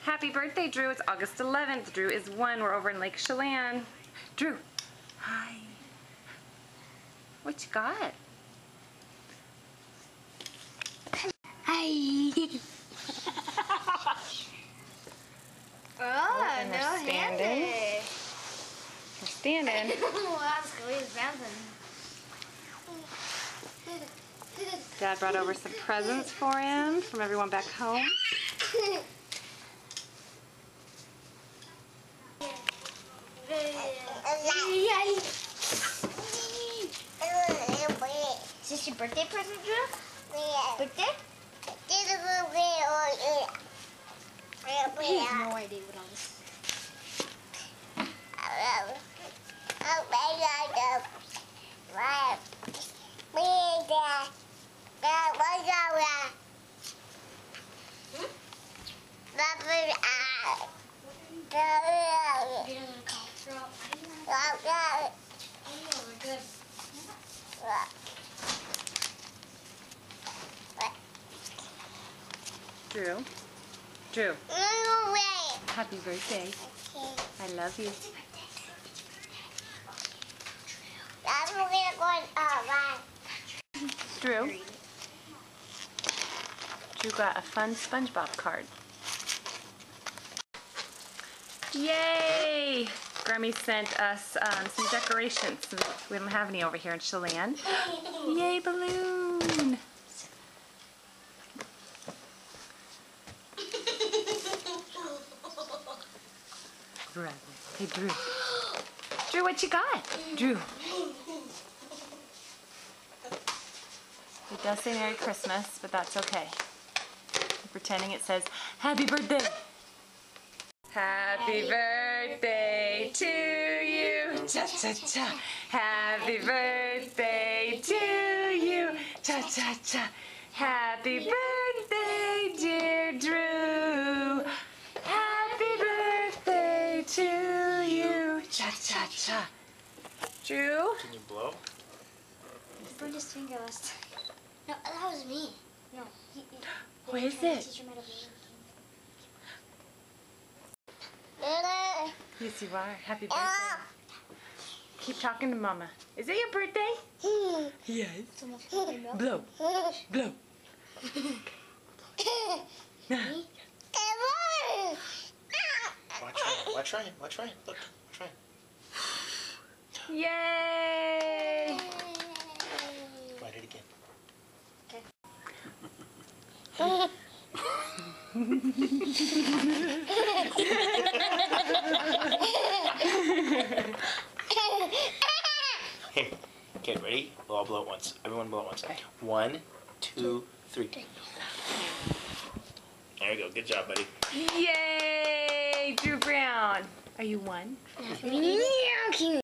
Happy birthday, Drew. It's August 11th. Drew is 1. We're over in Lake Chelan. Drew. Hi. What you got? Hi. Oh, and we're no standing. handy. We're standing. Wow, that's good. He's bouncing. Dad brought over some presents for him from everyone back home. Is this your birthday present, Drew? Birthday? He has no idea what all this is. Drew. Drew. Happy birthday. I love you. Drew. Drew got a fun SpongeBob card. Yay! Grammy sent us some decorations. We don't have any over here in Chelan. Yay, balloon! Hey, Drew. Drew, what you got? Drew. It does say Merry Christmas, but that's okay. I'm pretending it says Happy Birthday. Happy birthday to you. Cha-cha-cha. Happy birthday to you. Cha-cha-cha. Happy birthday, dear Drew. Happy birthday to you. Cha-cha-cha. Drew? Can you blow? He burned his finger last time. No, that was me. No. What is it? Yes, you are. Happy birthday. Keep talking to Mama. Is it your birthday? Yes. Blow. Blow. Watch Ryan. Watch Ryan. Look. Watch Ryan. Yay! Write it again. Okay, ready? We'll all blow at once. Everyone blow at once. Okay. 1, 2, 3. There you go. Good job, buddy. Yay! Drew Brown. Are you 1?